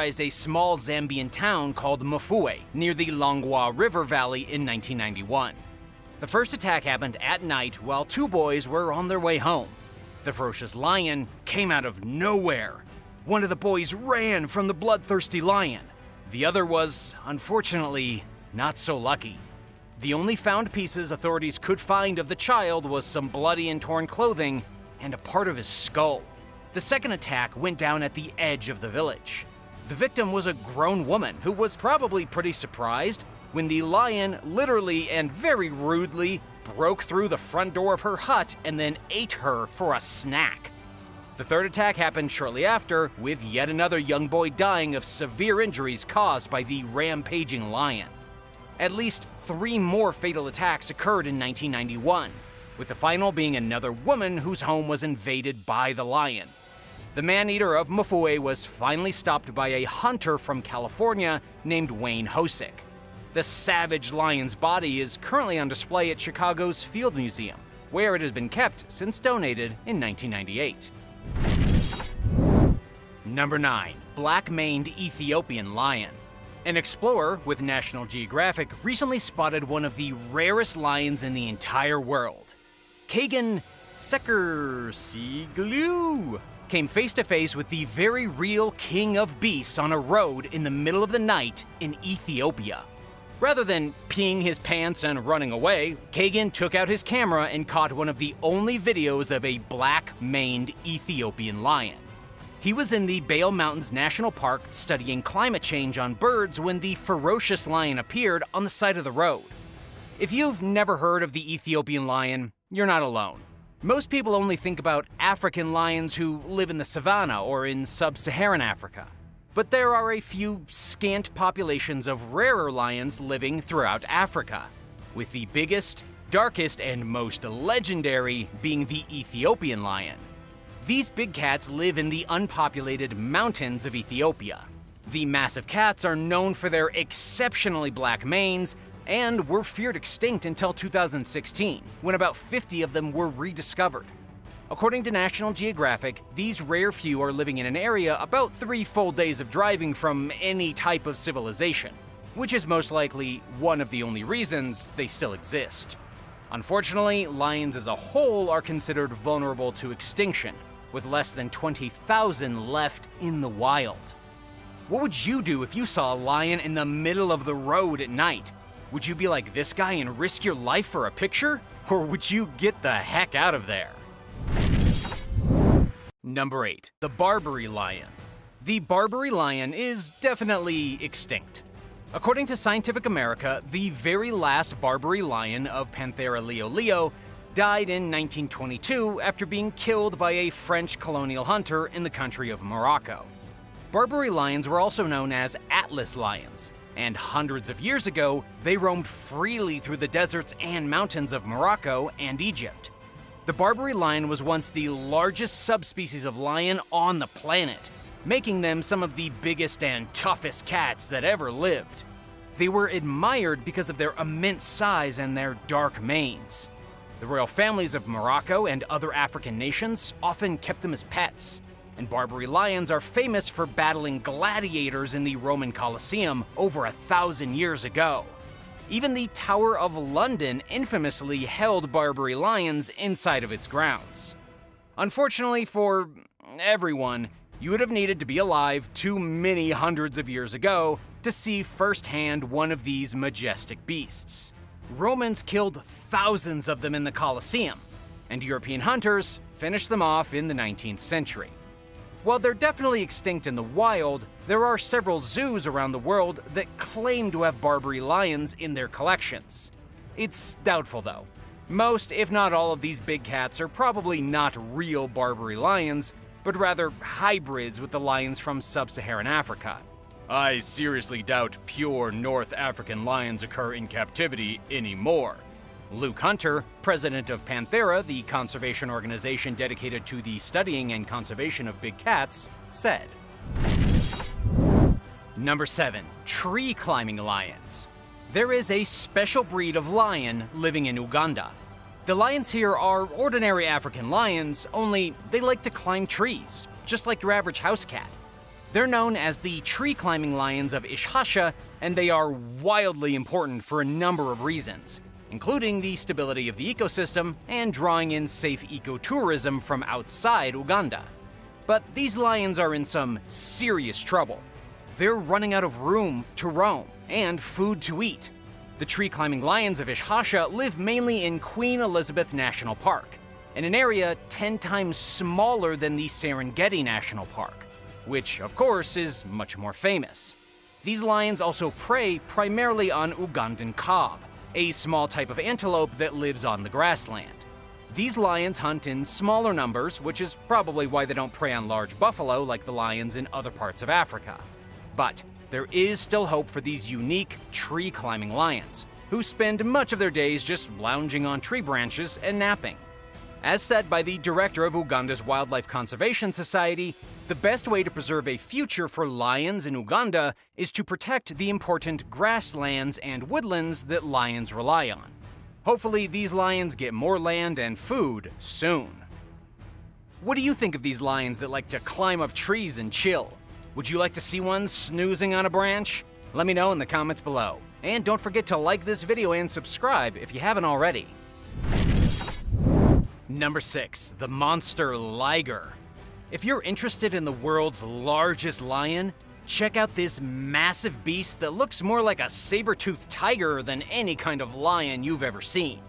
terrorized a small Zambian town called Mafue near the Longwa River Valley in 1991. The first attack happened at night while two boys were on their way home. The ferocious lion came out of nowhere. One of the boys ran from the bloodthirsty lion. The other was, unfortunately, not so lucky. The only found pieces authorities could find of the child was some bloody and torn clothing and a part of his skull. The second attack went down at the edge of the village. The victim was a grown woman who was probably pretty surprised when the lion literally and very rudely broke through the front door of her hut and then ate her for a snack. The third attack happened shortly after, with yet another young boy dying of severe injuries caused by the rampaging lion. At least 3 more fatal attacks occurred in 1991, with the final being another woman whose home was invaded by the lion. The man-eater of Mafue was finally stopped by a hunter from California named Wayne Hosick. The savage lion's body is currently on display at Chicago's Field Museum, where it has been kept since donated in 1998. Number 9. Black-maned Ethiopian lion. An explorer with National Geographic recently spotted one of the rarest lions in the entire world. Kagan Sekersiglu came face-to-face with the very real king of beasts on a road in the middle of the night in Ethiopia. Rather than peeing his pants and running away, Kagan took out his camera and caught one of the only videos of a black-maned Ethiopian lion. He was in the Bale Mountains National Park studying climate change on birds when the ferocious lion appeared on the side of the road. If you've never heard of the Ethiopian lion, you're not alone. Most people only think about African lions who live in the savannah or in sub-Saharan Africa. But there are a few scant populations of rarer lions living throughout Africa, with the biggest, darkest, and most legendary being the Ethiopian lion. These big cats live in the unpopulated mountains of Ethiopia. The massive cats are known for their exceptionally black manes and were feared extinct until 2016, when about 50 of them were rediscovered. According to National Geographic, these rare few are living in an area about 3 full days of driving from any type of civilization, which is most likely one of the only reasons they still exist. Unfortunately, lions as a whole are considered vulnerable to extinction, with less than 20,000 left in the wild. What would you do if you saw a lion in the middle of the road at night? Would you be like this guy and risk your life for a picture? Or would you get the heck out of there? Number 8. The Barbary Lion. The Barbary lion is definitely extinct. According to Scientific America, the very last Barbary lion of Panthera leo died in 1922 after being killed by a French colonial hunter in the country of Morocco. Barbary lions were also known as Atlas lions, and hundreds of years ago, they roamed freely through the deserts and mountains of Morocco and Egypt. The Barbary lion was once the largest subspecies of lion on the planet, making them some of the biggest and toughest cats that ever lived. They were admired because of their immense size and their dark manes. The royal families of Morocco and other African nations often kept them as pets, and Barbary lions are famous for battling gladiators in the Roman Colosseum over 1,000 years ago. Even the Tower of London infamously held Barbary lions inside of its grounds. Unfortunately for everyone, you would have needed to be alive too many hundreds of years ago to see firsthand one of these majestic beasts. Romans killed thousands of them in the Colosseum, and European hunters finished them off in the 19th century. While they're definitely extinct in the wild, there are several zoos around the world that claim to have Barbary lions in their collections. It's doubtful though. Most, if not all of these big cats are probably not real Barbary lions, but rather hybrids with the lions from sub-Saharan Africa. I seriously doubt pure North African lions occur in captivity anymore. Luke Hunter, president of Panthera, the conservation organization dedicated to the studying and conservation of big cats, said. Number 7. Tree climbing lions. There is a special breed of lion living in Uganda. The lions here are ordinary African lions, only they like to climb trees, just like your average house cat. They're known as the tree-climbing lions of Ishasha, and they are wildly important for a number of reasons, including the stability of the ecosystem and drawing in safe ecotourism from outside Uganda. But these lions are in some serious trouble. They're running out of room to roam and food to eat. The tree-climbing lions of Ishasha live mainly in Queen Elizabeth National Park, in an area 10 times smaller than the Serengeti National Park, which, of course, is much more famous. These lions also prey primarily on Ugandan kob, a small type of antelope that lives on the grassland. These lions hunt in smaller numbers, which is probably why they don't prey on large buffalo like the lions in other parts of Africa. But there is still hope for these unique tree-climbing lions, who spend much of their days just lounging on tree branches and napping. As said by the director of Uganda's Wildlife Conservation Society, the best way to preserve a future for lions in Uganda is to protect the important grasslands and woodlands that lions rely on. Hopefully, these lions get more land and food soon. What do you think of these lions that like to climb up trees and chill? Would you like to see one snoozing on a branch? Let me know in the comments below. And don't forget to like this video and subscribe if you haven't already. Number 6. The monster Liger. If you're interested in the world's largest lion, check out this massive beast that looks more like a saber-toothed tiger than any kind of lion you've ever seen.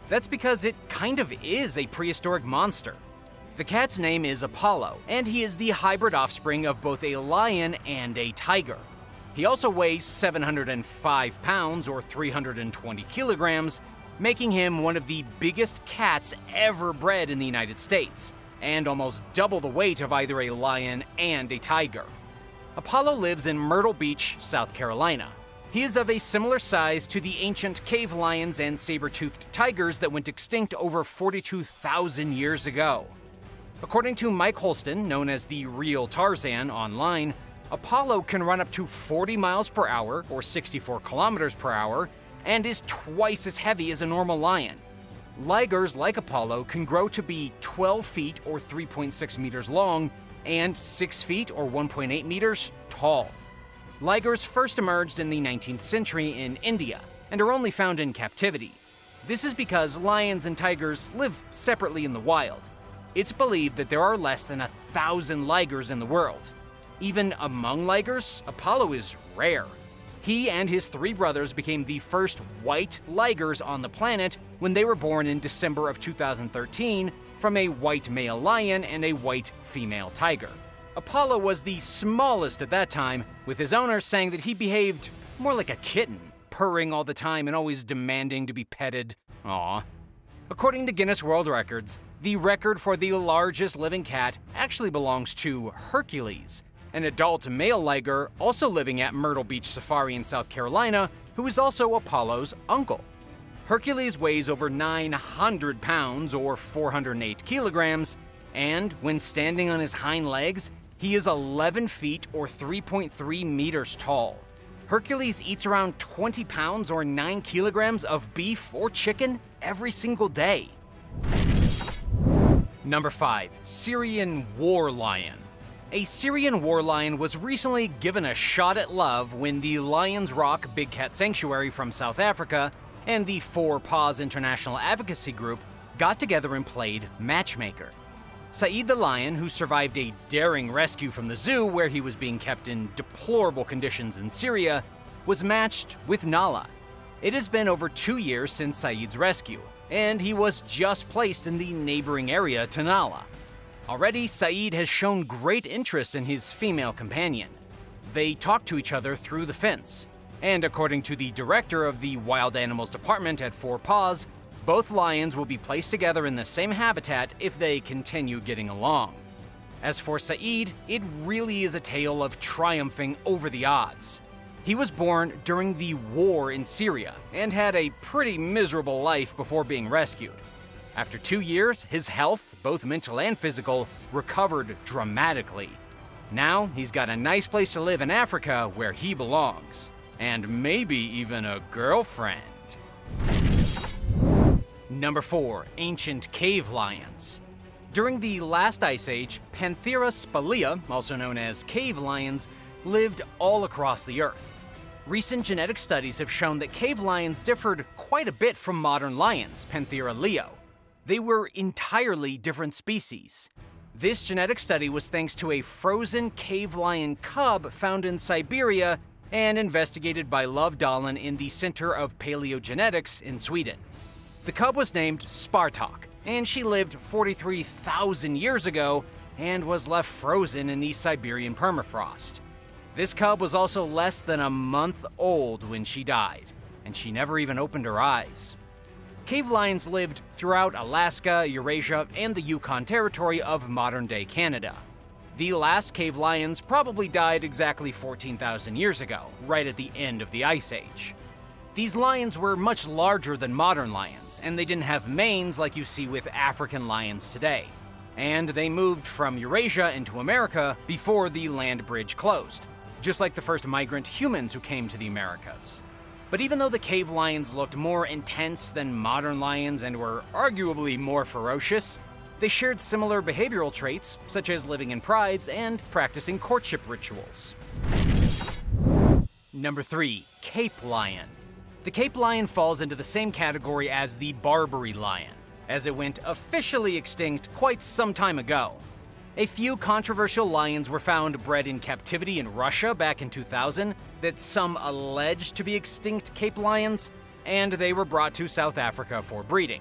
That's because it kind of is a prehistoric monster. The cat's name is Apollo, and he is the hybrid offspring of both a lion and a tiger. He also weighs 705 pounds or 320 kilograms, making him one of the biggest cats ever bred in the United States, and almost double the weight of either a lion and a tiger. Apollo lives in Myrtle Beach, South Carolina. He is of a similar size to the ancient cave lions and saber-toothed tigers that went extinct over 42,000 years ago. According to Mike Holston, known as the Real Tarzan online, Apollo can run up to 40 miles per hour or 64 kilometers per hour and is twice as heavy as a normal lion. Ligers like Apollo can grow to be 12 feet or 3.6 meters long and 6 feet or 1.8 meters tall. Ligers first emerged in the 19th century in India and are only found in captivity. This is because lions and tigers live separately in the wild. It's believed that there are less than 1,000 ligers in the world. Even among ligers, Apollo is rare. He and his 3 brothers became the first white ligers on the planet when they were born in December of 2013 from a white male lion and a white female tiger. Apollo was the smallest at that time, with his owner saying that he behaved more like a kitten, purring all the time and always demanding to be petted. Aww. According to Guinness World Records, the record for the largest living cat actually belongs to Hercules, an adult male liger also living at Myrtle Beach Safari in South Carolina, who is also Apollo's uncle. Hercules weighs over 900 pounds or 408 kilograms, and when standing on his hind legs, he is 11 feet or 3.3 meters tall. Hercules eats around 20 pounds or 9 kilograms of beef or chicken every single day. Number 5. Syrian War Lion. A Syrian War Lion was recently given a shot at love when the Lions Rock Big Cat Sanctuary from South Africa and the Four Paws International Advocacy Group got together and played matchmaker. Saeed the lion, who survived a daring rescue from the zoo where he was being kept in deplorable conditions in Syria, was matched with Nala. It has been over 2 years since Saeed's rescue, and he was just placed in the neighboring area to Nala. Already, Saeed has shown great interest in his female companion. They talk to each other through the fence, and according to the director of the Wild Animals Department at Four Paws, both lions will be placed together in the same habitat if they continue getting along. As for Saeed, it really is a tale of triumphing over the odds. He was born during the war in Syria and had a pretty miserable life before being rescued. After 2 years, his health, both mental and physical, recovered dramatically. Now, he's got a nice place to live in Africa where he belongs. And maybe even a girlfriend. Number 4. Ancient Cave Lions. During the last ice age, Panthera spalea, also known as cave lions, lived all across the Earth. Recent genetic studies have shown that cave lions differed quite a bit from modern lions, Panthera leo. They were entirely different species. This genetic study was thanks to a frozen cave lion cub found in Siberia and investigated by Love Dahlin in the Center of Paleogenetics in Sweden. The cub was named Spartak, and she lived 43,000 years ago and was left frozen in the Siberian permafrost. This cub was also less than a month old when she died, and she never even opened her eyes. Cave lions lived throughout Alaska, Eurasia, and the Yukon Territory of modern-day Canada. The last cave lions probably died exactly 14,000 years ago, right at the end of the Ice Age. These lions were much larger than modern lions, and they didn't have manes like you see with African lions today. And they moved from Eurasia into America before the land bridge closed, just like the first migrant humans who came to the Americas. But even though the cave lions looked more intense than modern lions and were arguably more ferocious, they shared similar behavioral traits, such as living in prides and practicing courtship rituals. Number 3. Cape lion. The Cape lion falls into the same category as the Barbary lion, as it went officially extinct quite some time ago. A few controversial lions were found bred in captivity in Russia back in 2000 that some alleged to be extinct Cape lions, and they were brought to South Africa for breeding.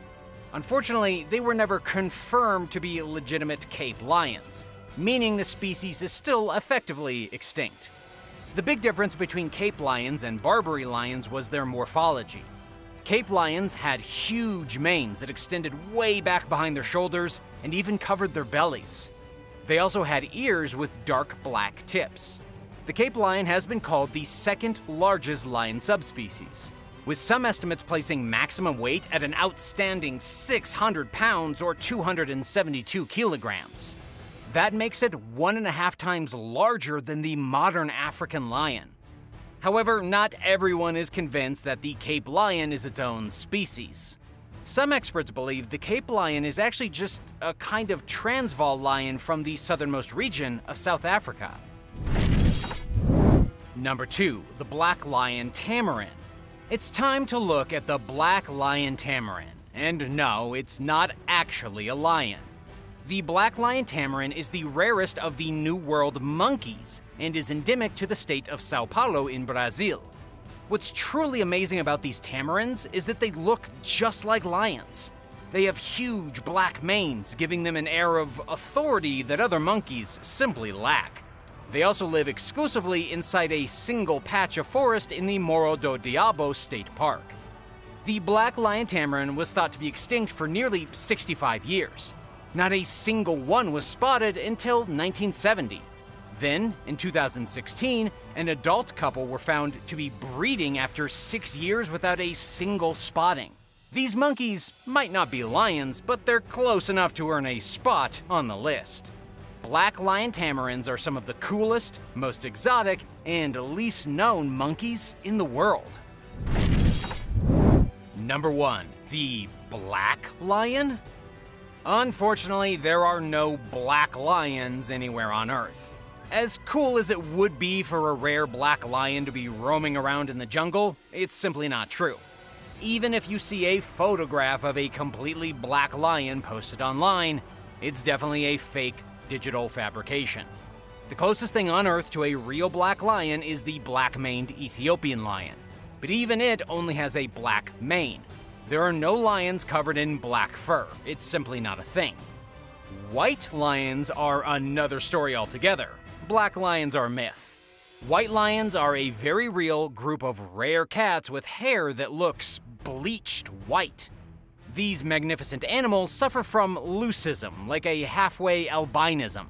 Unfortunately, they were never confirmed to be legitimate Cape lions, meaning the species is still effectively extinct. The big difference between Cape lions and Barbary lions was their morphology. Cape lions had huge manes that extended way back behind their shoulders and even covered their bellies. They also had ears with dark black tips. The Cape lion has been called the second largest lion subspecies, with some estimates placing maximum weight at an outstanding 600 pounds or 272 kilograms. That makes it 1.5 times larger than the modern African lion. However, not everyone is convinced that the Cape lion is its own species. Some experts believe the Cape lion is actually just a kind of Transvaal lion from the southernmost region of South Africa. Number 2. The black lion Tamarin. It's time to look at the black lion Tamarin. And no, it's not actually a lion. The black lion tamarin is the rarest of the New World monkeys and is endemic to the state of Sao Paulo in Brazil. What's truly amazing about these tamarins is that they look just like lions. They have huge black manes, giving them an air of authority that other monkeys simply lack. They also live exclusively inside a single patch of forest in the Morro do Diabo State Park. The black lion tamarin was thought to be extinct for nearly 65 years. Not a single one was spotted until 1970. Then, in 2016, an adult couple were found to be breeding after 6 years without a single spotting. These monkeys might not be lions, but they're close enough to earn a spot on the list. Black lion tamarins are some of the coolest, most exotic, and least known monkeys in the world. Number 1. The black lion? Unfortunately, there are no black lions anywhere on Earth. As cool as it would be for a rare black lion to be roaming around in the jungle, it's simply not true. Even if you see a photograph of a completely black lion posted online, it's definitely a fake digital fabrication. The closest thing on Earth to a real black lion is the black-maned Ethiopian lion, but even it only has a black mane. There are no lions covered in black fur. It's simply not a thing. White lions are another story altogether. Black lions are a myth. White lions are a very real group of rare cats with hair that looks bleached white. These magnificent animals suffer from leucism, like a halfway albinism.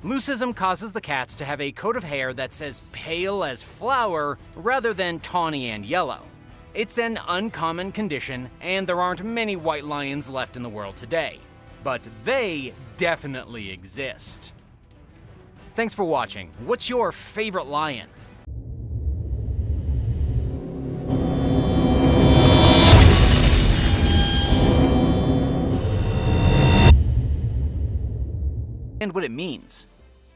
Leucism causes the cats to have a coat of hair that's as pale as flour rather than tawny and yellow. It's an uncommon condition, and there aren't many white lions left in the world today. But they definitely exist. Thanks for watching. What's your favorite lion? and what it means.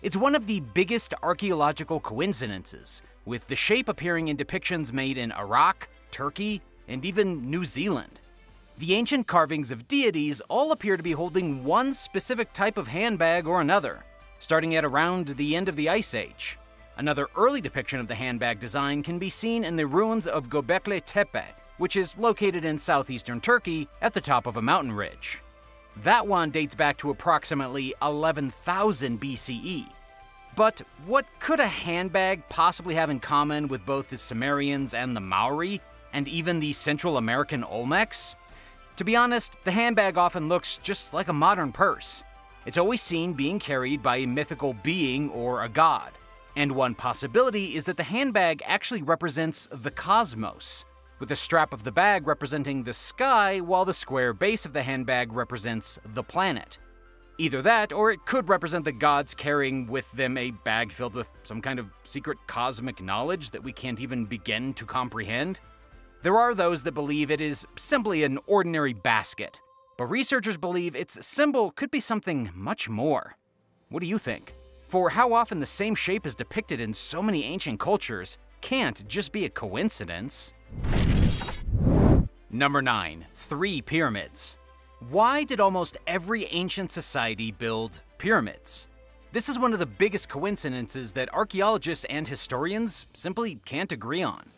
It's one of the biggest archaeological coincidences, with the shape appearing in depictions made in Iraq, Turkey, and even New Zealand. The ancient carvings of deities all appear to be holding one specific type of handbag or another, starting at around the end of the Ice Age. Another early depiction of the handbag design can be seen in the ruins of Göbekli Tepe, which is located in southeastern Turkey at the top of a mountain ridge. That one dates back to approximately 11,000 BCE. But what could a handbag possibly have in common with both the Sumerians and the Maori, and even the Central American Olmecs? To be honest, the handbag often looks just like a modern purse. It's always seen being carried by a mythical being or a god. And one possibility is that the handbag actually represents the cosmos, with the strap of the bag representing the sky while the square base of the handbag represents the planet. Either that, or it could represent the gods carrying with them a bag filled with some kind of secret cosmic knowledge that we can't even begin to comprehend. There are those that believe it is simply an ordinary basket, but researchers believe its symbol could be something much more. What do you think? For how often the same shape is depicted in so many ancient cultures can't just be a coincidence. Number 9. 3 pyramids. Why did almost every ancient society build pyramids? This is one of the biggest coincidences that archaeologists and historians simply can't agree on.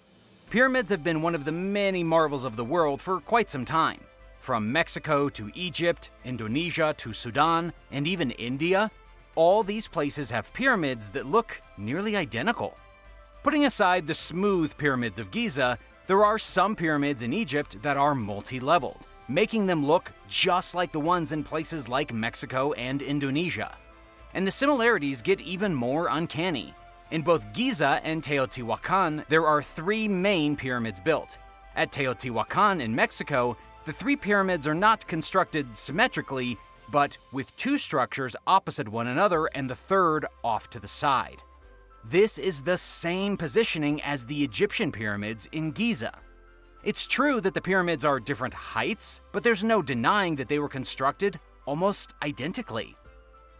Pyramids have been one of the many marvels of the world for quite some time. From Mexico to Egypt, Indonesia to Sudan, and even India, all these places have pyramids that look nearly identical. Putting aside the smooth pyramids of Giza, there are some pyramids in Egypt that are multi-leveled, making them look just like the ones in places like Mexico and Indonesia. And the similarities get even more uncanny. In both Giza and Teotihuacan, there are 3 main pyramids built. At Teotihuacan in Mexico, the 3 pyramids are not constructed symmetrically, but with 2 structures opposite one another and the third off to the side. This is the same positioning as the Egyptian pyramids in Giza. It's true that the pyramids are different heights, but there's no denying that they were constructed almost identically.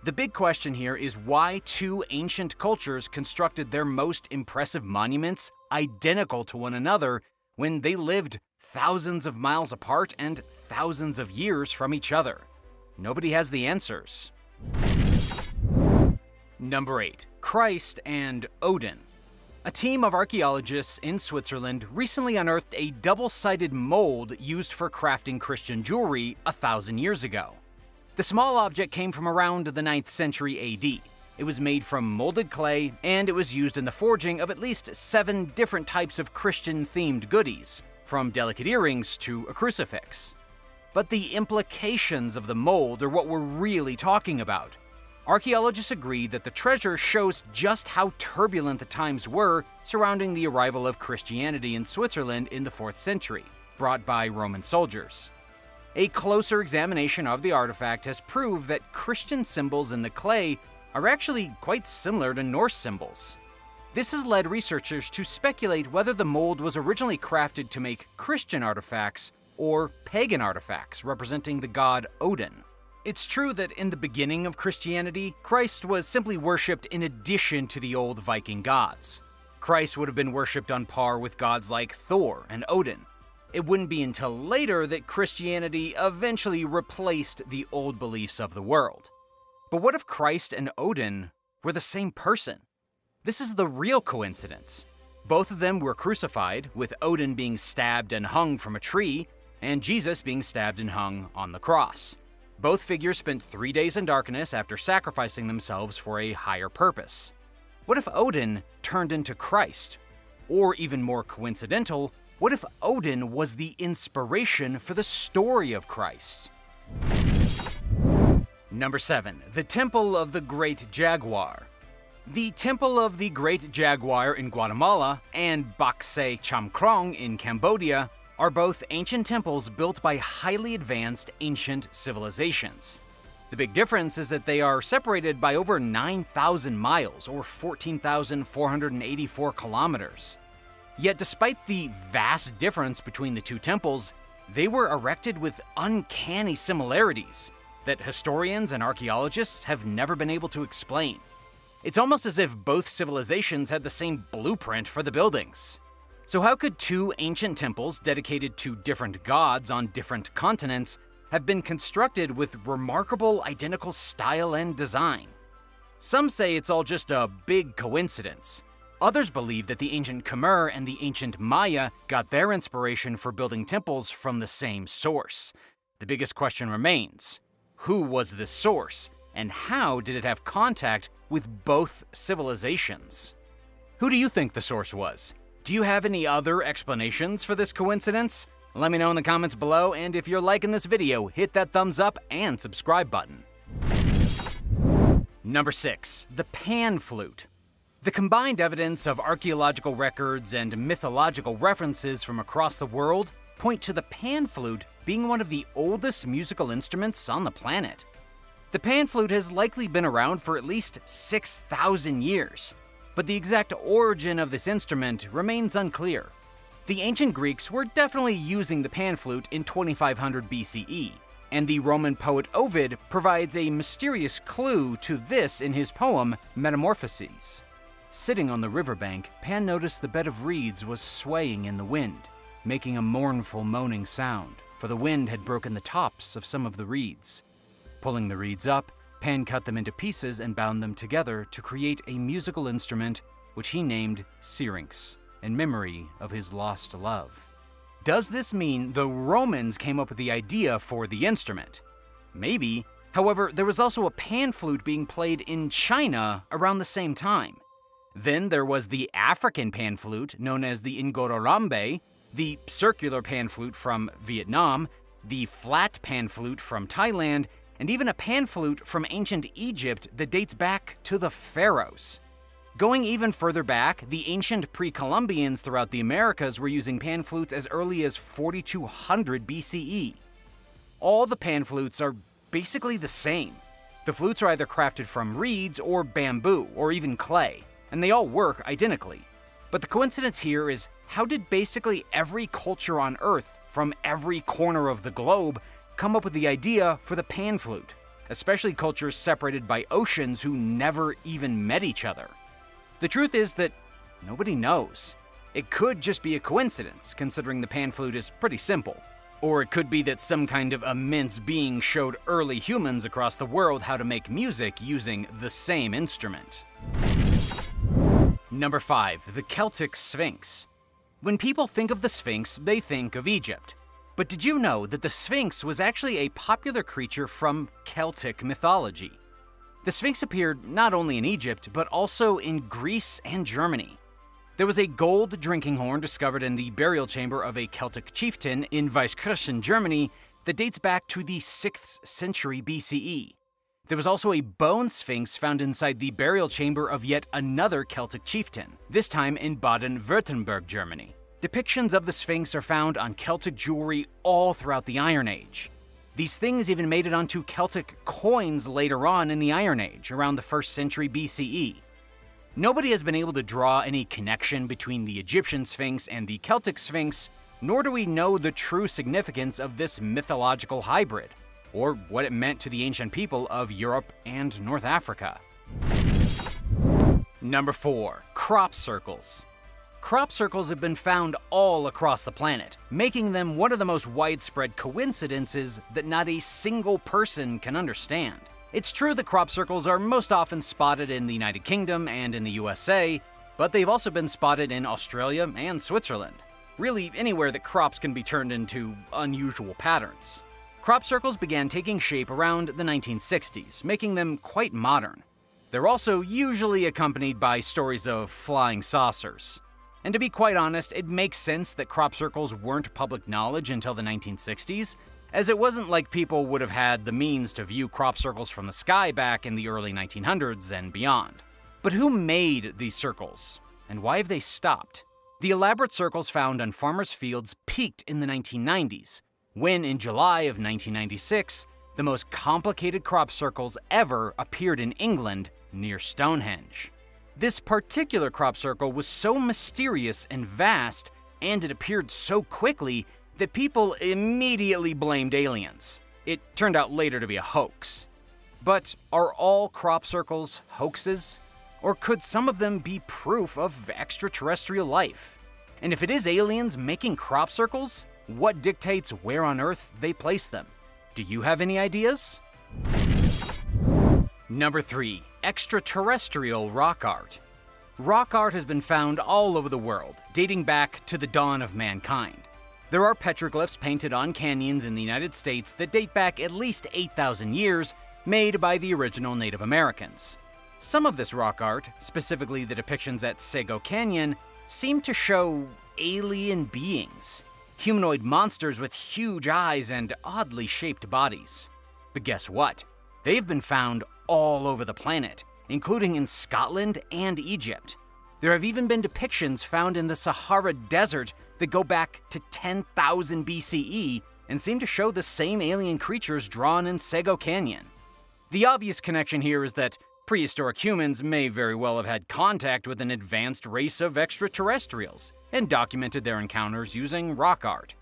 The big question here is why 2 ancient cultures constructed their most impressive monuments identical to one another when they lived thousands of miles apart and thousands of years from each other. Nobody has the answers. Number 8. Christ and Odin. A team of archaeologists in Switzerland recently unearthed a double-sided mold used for crafting Christian jewelry 1,000 years ago. The small object came from around the 9th century AD. It was made from molded clay, and it was used in the forging of at least 7 different types of Christian-themed goodies, from delicate earrings to a crucifix. But the implications of the mold are what we're really talking about. Archaeologists agree that the treasure shows just how turbulent the times were surrounding the arrival of Christianity in Switzerland in the 4th century, brought by Roman soldiers. A closer examination of the artifact has proved that Christian symbols in the clay are actually quite similar to Norse symbols. This has led researchers to speculate whether the mold was originally crafted to make Christian artifacts or pagan artifacts representing the god Odin. It's true that in the beginning of Christianity, Christ was simply worshipped in addition to the old Viking gods. Christ would have been worshipped on par with gods like Thor and Odin. It wouldn't be until later that Christianity eventually replaced the old beliefs of the world. But what if Christ and Odin were the same person? This is the real coincidence. Both of them were crucified, with Odin being stabbed and hung from a tree, and Jesus being stabbed and hung on the cross. Both figures spent 3 days in darkness after sacrificing themselves for a higher purpose. What if Odin turned into Christ? Or even more coincidental, what if Odin was the inspiration for the story of Christ? Number 7. The Temple of the Great Jaguar. The Temple of the Great Jaguar in Guatemala and Bak Se Cham Krong in Cambodia are both ancient temples built by highly advanced ancient civilizations. The big difference is that they are separated by over 9,000 miles or 14,484 kilometers. Yet despite the vast difference between the 2 temples, they were erected with uncanny similarities. that historians and archaeologists have never been able to explain. It's almost as if both civilizations had the same blueprint for the buildings. So how could two ancient temples dedicated to different gods on different continents have been constructed with remarkable identical style and design? Some say it's all just a big coincidence. Others believe that the ancient Khmer and the ancient Maya got their inspiration for building temples from the same source. The biggest question remains: who was this source, and how did it have contact with both civilizations? Who do you think the source was? Do you have any other explanations for this coincidence? Let me know in the comments below, and if you're liking this video, hit that thumbs up and subscribe button. Number 6. The Pan Flute. The combined evidence of archaeological records and mythological references from across the world point to the Pan Flute being one of the oldest musical instruments on the planet. The Pan Flute has likely been around for at least 6,000 years, but the exact origin of this instrument remains unclear. The ancient Greeks were definitely using the Pan Flute in 2500 BCE, and the Roman poet Ovid provides a mysterious clue to this in his poem Metamorphoses. Sitting on the riverbank, Pan noticed the bed of reeds was swaying in the wind, making a mournful moaning sound, for the wind had broken the tops of some of the reeds. Pulling the reeds up, Pan cut them into pieces and bound them together to create a musical instrument which he named Syrinx, in memory of his lost love. Does this mean the Romans came up with the idea for the instrument? Maybe. However, there was also a Pan Flute being played in China around the same time. Then there was the African Pan Flute, known as the Ngororambe, the circular Pan Flute from Vietnam, the flat Pan Flute from Thailand, and even a Pan Flute from ancient Egypt that dates back to the pharaohs. Going even further back, the ancient pre-Columbians throughout the Americas were using Pan Flutes as early as 4200 BCE. All the Pan Flutes are basically the same. The flutes are either crafted from reeds or bamboo, or even clay, and they all work identically. But the coincidence here is, how did basically every culture on Earth, from every corner of the globe, come up with the idea for the Pan Flute, especially cultures separated by oceans who never even met each other? The truth is that nobody knows. It could just be a coincidence, considering the Pan Flute is pretty simple. Or it could be that some kind of immense being showed early humans across the world how to make music using the same instrument. Number 5. The Celtic Sphinx. When people think of the Sphinx, they think of Egypt. But did you know that the Sphinx was actually a popular creature from Celtic mythology? The Sphinx appeared not only in Egypt, but also in Greece and Germany. There was a gold drinking horn discovered in the burial chamber of a Celtic chieftain in Weiskirchen, Germany, that dates back to the 6th century BCE. There was also a bone sphinx found inside the burial chamber of yet another Celtic chieftain, this time in Baden-Württemberg, Germany. Depictions of the Sphinx are found on Celtic jewelry all throughout the Iron Age. These things even made it onto Celtic coins later on in the Iron Age, around the 1st century BCE. Nobody has been able to draw any connection between the Egyptian Sphinx and the Celtic Sphinx, nor do we know the true significance of this mythological hybrid, or what it meant to the ancient people of Europe and North Africa. Number 4. Crop circles. Crop circles have been found all across the planet, making them one of the most widespread coincidences that not a single person can understand. It's true that crop circles are most often spotted in the United Kingdom and in the USA, but they've also been spotted in Australia and Switzerland. Really, anywhere that crops can be turned into unusual patterns. Crop circles began taking shape around the 1960s, making them quite modern. They're also usually accompanied by stories of flying saucers. And to be quite honest, it makes sense that crop circles weren't public knowledge until the 1960s, as it wasn't like people would have had the means to view crop circles from the sky back in the early 1900s and beyond. But who made these circles, and why have they stopped? The elaborate circles found on farmers' fields peaked in the 1990s, when in July of 1996, the most complicated crop circles ever appeared in England near Stonehenge. This particular crop circle was so mysterious and vast, and it appeared so quickly, that people immediately blamed aliens. It turned out later to be a hoax. But are all crop circles hoaxes? Or could some of them be proof of extraterrestrial life? And if it is aliens making crop circles, what dictates where on Earth they place them? Do you have any ideas? Number 3. Extraterrestrial rock art. Rock art has been found all over the world, dating back to the dawn of mankind. There are petroglyphs painted on canyons in the United States that date back at least 8,000 years, made by the original Native Americans. Some of this rock art, specifically the depictions at Sego Canyon, seem to show alien beings, humanoid monsters with huge eyes and oddly shaped bodies. But guess what? They've been found all over the planet, including in Scotland and Egypt. There have even been depictions found in the Sahara Desert that go back to 10,000 BCE and seem to show the same alien creatures drawn in Sego Canyon. The obvious connection here is that prehistoric humans may very well have had contact with an advanced race of extraterrestrials and documented their encounters using rock art.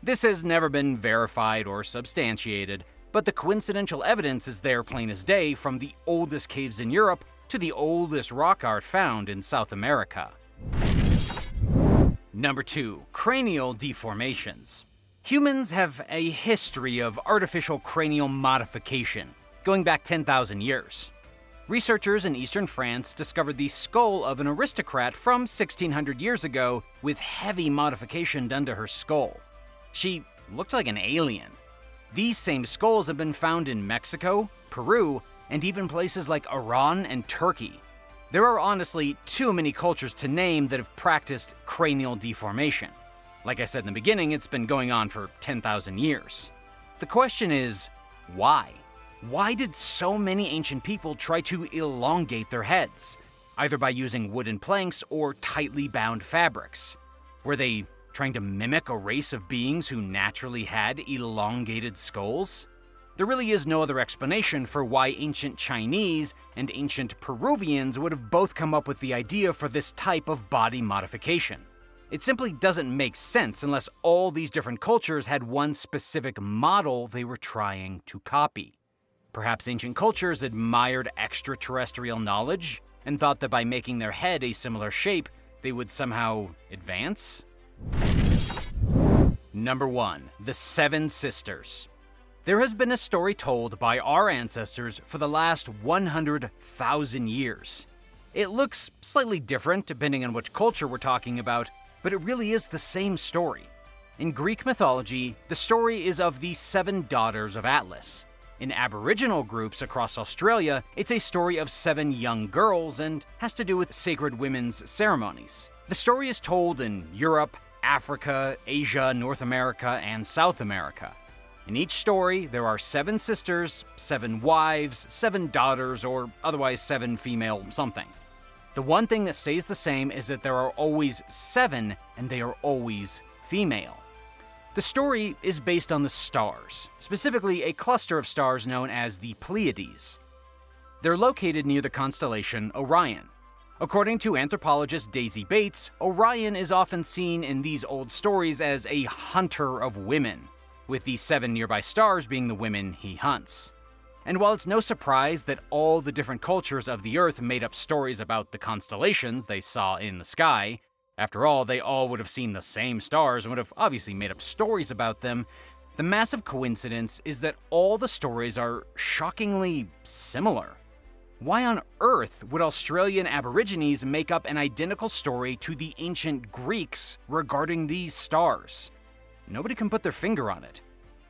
This has never been verified or substantiated, but the coincidental evidence is there plain as day, from the oldest caves in Europe to the oldest rock art found in South America. Number 2. Cranial deformations. Humans have a history of artificial cranial modification, going back 10,000 years. Researchers in eastern France discovered the skull of an aristocrat from 1600 years ago with heavy modification done to her skull. She looked like an alien. These same skulls have been found in Mexico, Peru, and even places like Iran and Turkey. There are honestly too many cultures to name that have practiced cranial deformation. Like I said in the beginning, it's been going on for 10,000 years. The question is, why? Why did so many ancient people try to elongate their heads, either by using wooden planks or tightly bound fabrics? Were they trying to mimic a race of beings who naturally had elongated skulls? There really is no other explanation for why ancient Chinese and ancient Peruvians would have both come up with the idea for this type of body modification. It simply doesn't make sense unless all these different cultures had one specific model they were trying to copy. Perhaps ancient cultures admired extraterrestrial knowledge and thought that by making their head a similar shape, they would somehow advance? Number 1. The Seven Sisters. There has been a story told by our ancestors for the last 100,000 years. It looks slightly different depending on which culture we're talking about, but it really is the same story. In Greek mythology, the story is of the 7 daughters of Atlas. In Aboriginal groups across Australia, it's a story of 7 young girls and has to do with sacred women's ceremonies. The story is told in Europe, Africa, Asia, North America, and South America. In each story, there are 7 sisters, 7 wives, 7 daughters, or otherwise 7 female something. The one thing that stays the same is that there are always 7, and they are always female. The story is based on the stars, specifically a cluster of stars known as the Pleiades. They're located near the constellation Orion. According to anthropologist Daisy Bates, Orion is often seen in these old stories as a hunter of women, with the 7 nearby stars being the women he hunts. And while it's no surprise that all the different cultures of the Earth made up stories about the constellations they saw in the sky, after all, they all would have seen the same stars and would have obviously made up stories about them, the massive coincidence is that all the stories are shockingly similar. Why on earth would Australian Aborigines make up an identical story to the ancient Greeks regarding these stars? Nobody can put their finger on it.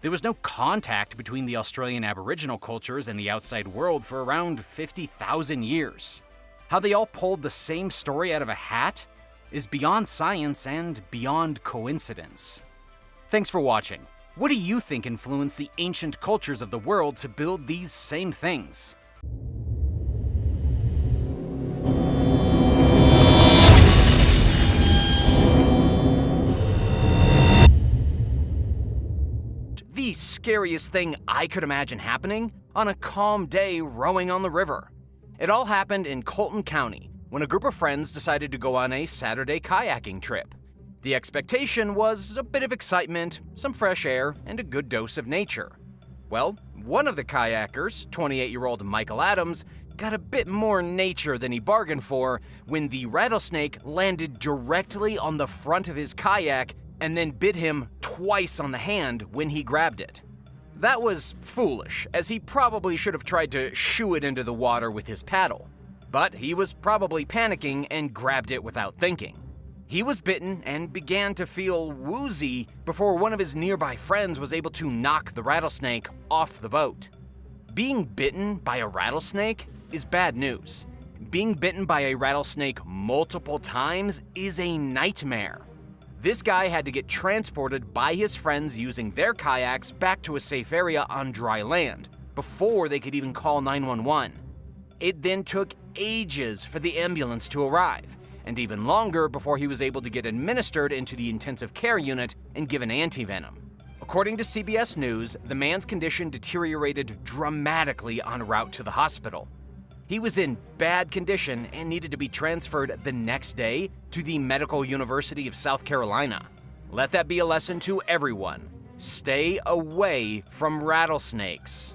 There was no contact between the Australian Aboriginal cultures and the outside world for around 50,000 years. How they all pulled the same story out of a hat is beyond science and beyond coincidence. Thanks for watching. What do you think influenced the ancient cultures of the world to build these same things? The scariest thing I could imagine happening on a calm day rowing on the river. It all happened in Colton County, when a group of friends decided to go on a Saturday kayaking trip. The expectation was a bit of excitement, some fresh air, and a good dose of nature. Well, one of the kayakers, 28-year-old Michael Adams, got a bit more nature than he bargained for when the rattlesnake landed directly on the front of his kayak and then bit him twice on the hand when he grabbed it. That was foolish, as he probably should have tried to shoo it into the water with his paddle. But he was probably panicking and grabbed it without thinking. He was bitten and began to feel woozy before one of his nearby friends was able to knock the rattlesnake off the boat. Being bitten by a rattlesnake is bad news. Being bitten by a rattlesnake multiple times is a nightmare. This guy had to get transported by his friends using their kayaks back to a safe area on dry land before they could even call 911. It then took ages for the ambulance to arrive, and even longer before he was able to get administered into the intensive care unit and given antivenom. According to CBS News, the man's condition deteriorated dramatically en route to the hospital. He was in bad condition and needed to be transferred the next day to the Medical University of South Carolina. Let that be a lesson to everyone. Stay away from rattlesnakes.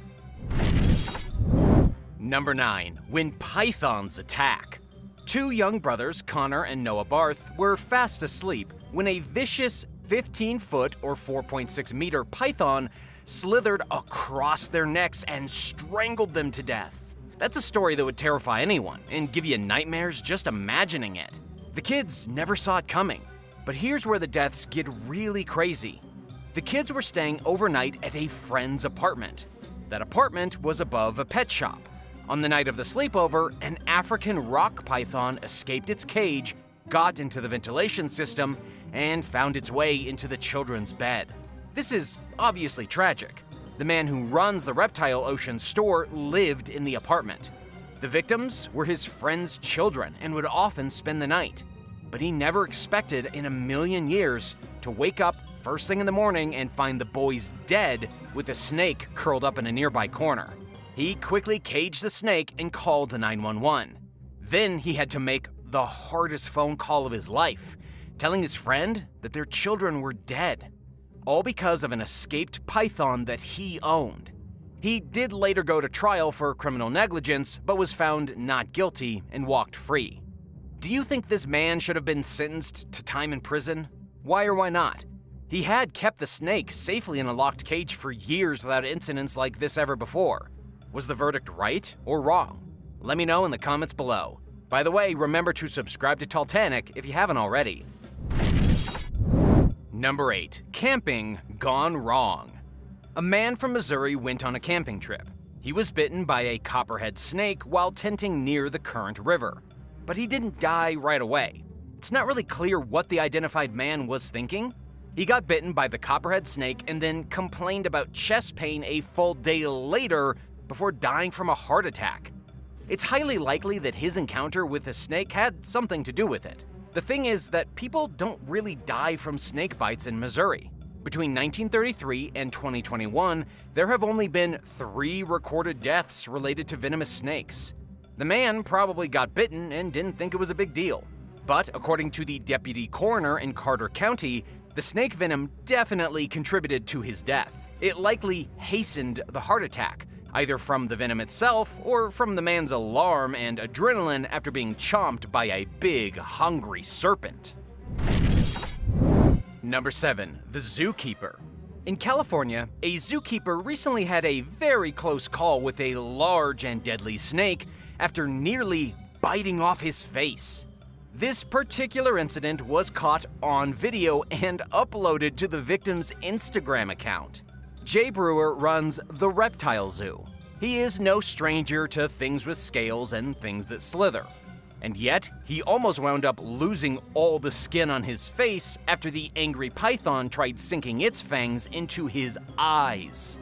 Number 9. When pythons attack. Two young brothers, Connor and Noah Barth, were fast asleep when a vicious 15-foot or 4.6-meter python slithered across their necks and strangled them to death. That's a story that would terrify anyone and give you nightmares just imagining it. The kids never saw it coming, but here's where the deaths get really crazy. The kids were staying overnight at a friend's apartment. That apartment was above a pet shop. On the night of the sleepover, an African rock python escaped its cage, got into the ventilation system, and found its way into the children's bed. This is obviously tragic. The man who runs the Reptile Ocean store lived in the apartment. The victims were his friend's children and would often spend the night. But he never expected in a million years to wake up first thing in the morning and find the boys dead with a snake curled up in a nearby corner. He quickly caged the snake and called 911. Then he had to make the hardest phone call of his life, telling his friend that their children were dead. All because of an escaped python that he owned. He did later go to trial for criminal negligence, but was found not guilty and walked free. Do you think this man should have been sentenced to time in prison? Why or why not? He had kept the snake safely in a locked cage for years without incidents like this ever before. Was the verdict right or wrong? Let me know in the comments below. By the way, remember to subscribe to Talltanic if you haven't already. Number 8. Camping gone wrong. A man from Missouri went on a camping trip. He was bitten by a copperhead snake while tenting near the Current River. But he didn't die right away. It's not really clear what the identified man was thinking. He got bitten by the copperhead snake and then complained about chest pain a full day later before dying from a heart attack. It's highly likely that his encounter with the snake had something to do with it. The thing is that people don't really die from snake bites in Missouri. Between 1933 and 2021, there have only been 3 recorded deaths related to venomous snakes. The man probably got bitten and didn't think it was a big deal. But according to the deputy coroner in Carter County, the snake venom definitely contributed to his death. It likely hastened the heart attack, either from the venom itself or from the man's alarm and adrenaline after being chomped by a big, hungry serpent. Number 7. The Zookeeper. In California, a zookeeper recently had a very close call with a large and deadly snake after nearly biting off his face. This particular incident was caught on video and uploaded to the victim's Instagram account. Jay Brewer runs the Reptile Zoo. He is no stranger to things with scales and things that slither. And yet, he almost wound up losing all the skin on his face after the angry python tried sinking its fangs into his eyes.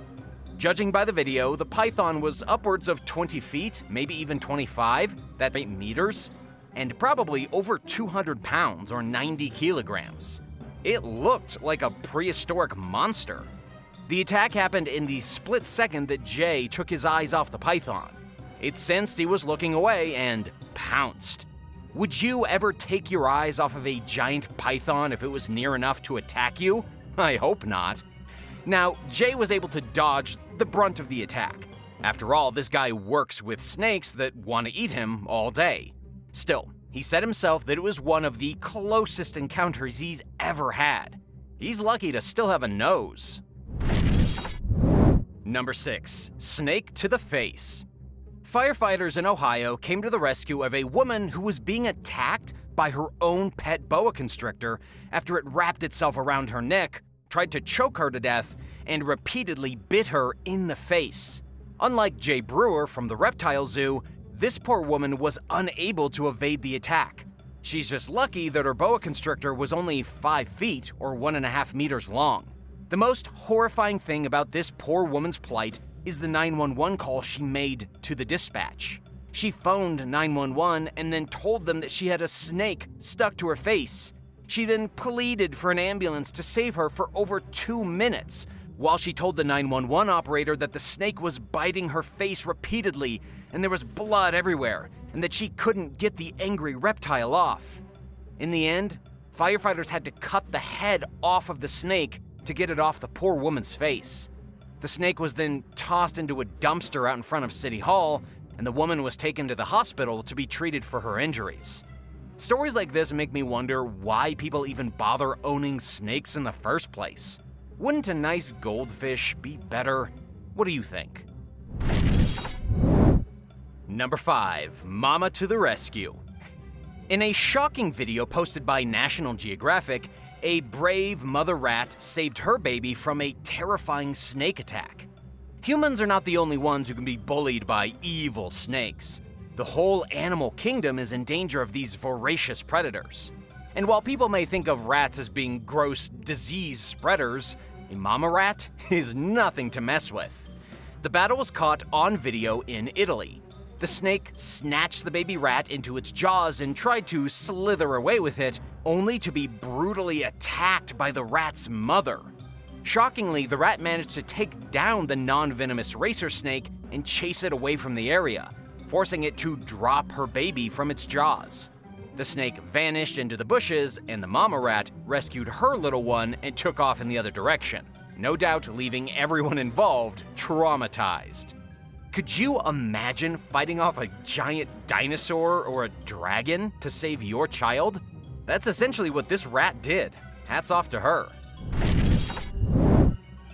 Judging by the video, the python was upwards of 20 feet, maybe even 25, that's 8 meters, and probably over 200 pounds or 90 kilograms. It looked like a prehistoric monster. The attack happened in the split second that Jay took his eyes off the python. It sensed he was looking away and pounced. Would you ever take your eyes off of a giant python if it was near enough to attack you? I hope not. Now, Jay was able to dodge the brunt of the attack. After all, this guy works with snakes that want to eat him all day. Still, he said himself that it was one of the closest encounters he's ever had. He's lucky to still have a nose. Number 6. Snake to the face. Firefighters in Ohio came to the rescue of a woman who was being attacked by her own pet boa constrictor after it wrapped itself around her neck, tried to choke her to death, and repeatedly bit her in the face. Unlike Jay Brewer from the reptile zoo, this poor woman was unable to evade the attack. She's just lucky that her boa constrictor was only 5 feet or 1.5 meters long. The most horrifying thing about this poor woman's plight is the 911 call she made to the dispatch. She phoned 911 and then told them that she had a snake stuck to her face. She then pleaded for an ambulance to save her for over 2 minutes, while she told the 911 operator that the snake was biting her face repeatedly and there was blood everywhere, and that she couldn't get the angry reptile off. In the end, firefighters had to cut the head off of the snake to get it off the poor woman's face. The snake was then tossed into a dumpster out in front of City Hall, and the woman was taken to the hospital to be treated for her injuries. Stories like this make me wonder why people even bother owning snakes in the first place. Wouldn't a nice goldfish be better? What do you think? Number 5. Mama to the rescue. In a shocking video posted by National Geographic, a brave mother rat saved her baby from a terrifying snake attack. Humans are not the only ones who can be bullied by evil snakes. The whole animal kingdom is in danger of these voracious predators. And while people may think of rats as being gross disease spreaders, a mama rat is nothing to mess with. The battle was caught on video in Italy. The snake snatched the baby rat into its jaws and tried to slither away with it, only to be brutally attacked by the rat's mother. Shockingly, the rat managed to take down the non-venomous racer snake and chase it away from the area, forcing it to drop her baby from its jaws. The snake vanished into the bushes, and the mama rat rescued her little one and took off in the other direction, no doubt leaving everyone involved traumatized. Could you imagine fighting off a giant dinosaur or a dragon to save your child? That's essentially what this rat did. Hats off to her.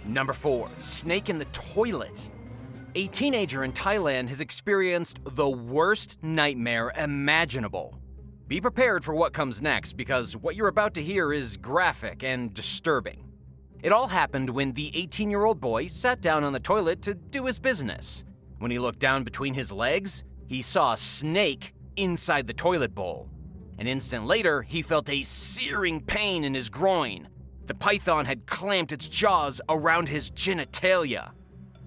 Number 4. Snake in the toilet. A teenager in Thailand has experienced the worst nightmare imaginable. Be prepared for what comes next, because what you're about to hear is graphic and disturbing. It all happened when the 18-year-old boy sat down on the toilet to do his business. When he looked down between his legs, he saw a snake inside the toilet bowl. An instant later, he felt a searing pain in his groin. The python had clamped its jaws around his genitalia.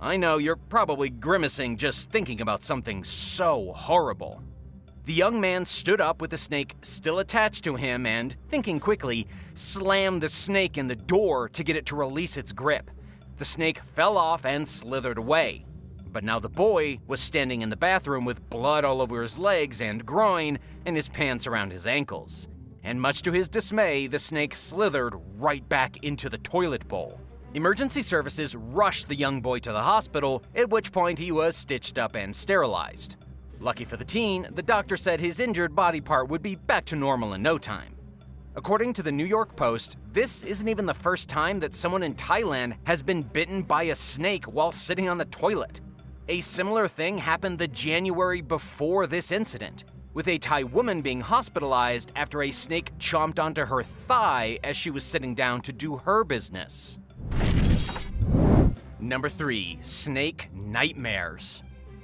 I know you're probably grimacing just thinking about something so horrible. The young man stood up with the snake still attached to him and, thinking quickly, slammed the snake in the door to get it to release its grip. The snake fell off and slithered away. But now the boy was standing in the bathroom with blood all over his legs and groin and his pants around his ankles. And much to his dismay, the snake slithered right back into the toilet bowl. Emergency services rushed the young boy to the hospital, at which point he was stitched up and sterilized. Lucky for the teen, the doctor said his injured body part would be back to normal in no time. According to the New York Post, this isn't even the first time that someone in Thailand has been bitten by a snake while sitting on the toilet. A similar thing happened the January before this incident, with a Thai woman being hospitalized after a snake chomped onto her thigh as she was sitting down to do her business. Number 3. Snake nightmares.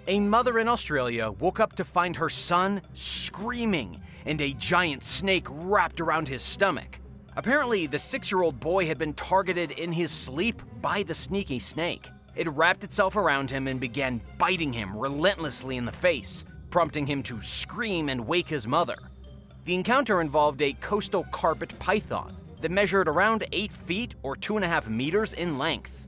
A mother in Australia woke up to find her son screaming and a giant snake wrapped around his stomach. Apparently, the 6-year-old boy had been targeted in his sleep by the sneaky snake. It wrapped itself around him and began biting him relentlessly in the face, prompting him to scream and wake his mother. The encounter involved a coastal carpet python that measured around 8 feet or 2.5 meters in length.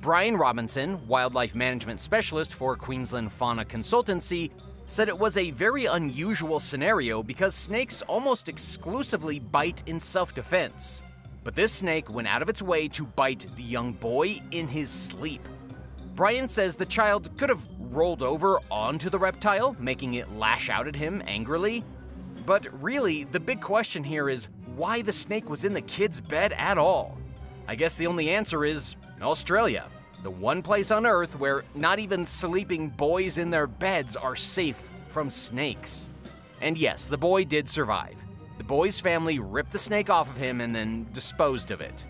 Brian Robinson, wildlife management specialist for Queensland Fauna Consultancy, said it was a very unusual scenario because snakes almost exclusively bite in self-defense. but this snake went out of its way to bite the young boy in his sleep. Brian says the child could have rolled over onto the reptile, making it lash out at him angrily. But really, the big question here is why the snake was in the kid's bed at all. I guess the only answer is Australia, the one place on Earth where not even sleeping boys in their beds are safe from snakes. And yes, the boy did survive. The boy's family ripped the snake off of him and then disposed of it.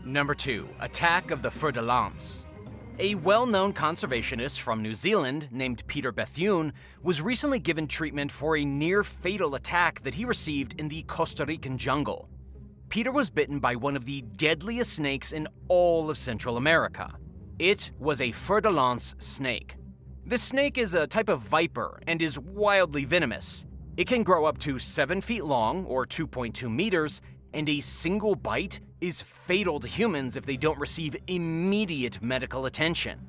Number 2, Attack of the Fertilence. A well-known conservationist from New Zealand named Peter Bethune was recently given treatment for a near-fatal attack that he received in the Costa Rican jungle. Peter was bitten by one of the deadliest snakes in all of Central America. It was a fertilence snake. This snake is a type of viper and is wildly venomous. It can grow up to 7 feet long, or 2.2 meters, and a single bite is fatal to humans if they don't receive immediate medical attention.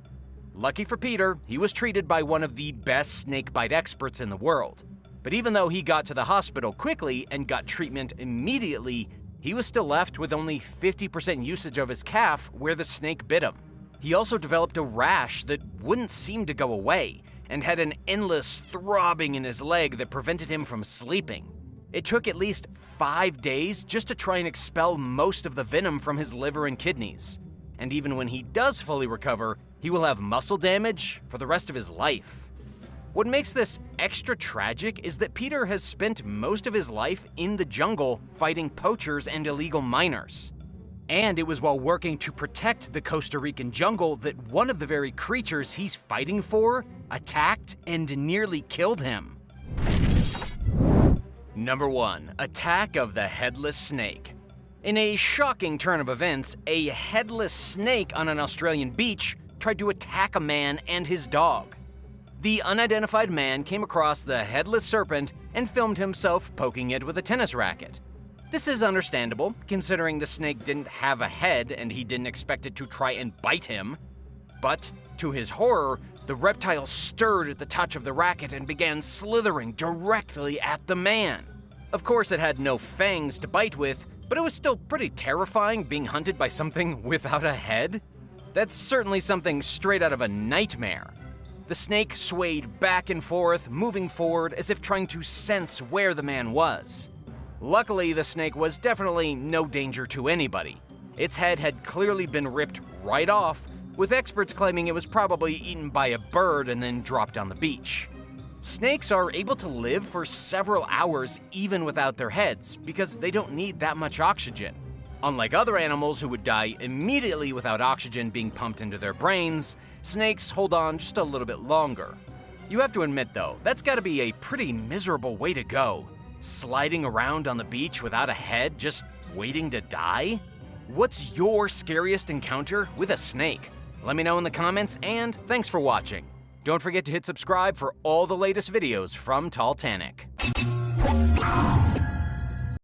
Lucky for Peter, he was treated by one of the best snakebite experts in the world. But even though he got to the hospital quickly and got treatment immediately, he was still left with only 50% usage of his calf where the snake bit him. He also developed a rash that wouldn't seem to go away, and had an endless throbbing in his leg that prevented him from sleeping. It took at least 5 days just to try and expel most of the venom from his liver and kidneys. And even when he does fully recover, he will have muscle damage for the rest of his life. What makes this extra tragic is that Peter has spent most of his life in the jungle fighting poachers and illegal miners. And it was while working to protect the Costa Rican jungle that one of the very creatures he's fighting for attacked and nearly killed him. Number 1, Attack of the Headless Snake. In a shocking turn of events, a headless snake on an Australian beach tried to attack a man and his dog. The unidentified man came across the headless serpent and filmed himself poking it with a tennis racket. This is understandable, considering the snake didn't have a head and he didn't expect it to try and bite him. But, to his horror, the reptile stirred at the touch of the racket and began slithering directly at the man. Of course, it had no fangs to bite with, but it was still pretty terrifying being hunted by something without a head. That's certainly something straight out of a nightmare. The snake swayed back and forth, moving forward as if trying to sense where the man was. Luckily, the snake was definitely no danger to anybody. Its head had clearly been ripped right off, with experts claiming it was probably eaten by a bird and then dropped on the beach. Snakes are able to live for several hours even without their heads because they don't need that much oxygen. Unlike other animals who would die immediately without oxygen being pumped into their brains, snakes hold on just a little bit longer. You have to admit though, that's gotta be a pretty miserable way to go. Sliding around on the beach without a head, just waiting to die? What's your scariest encounter with a snake? Let me know in the comments, and thanks for watching. Don't forget to hit subscribe for all the latest videos from Talltanic.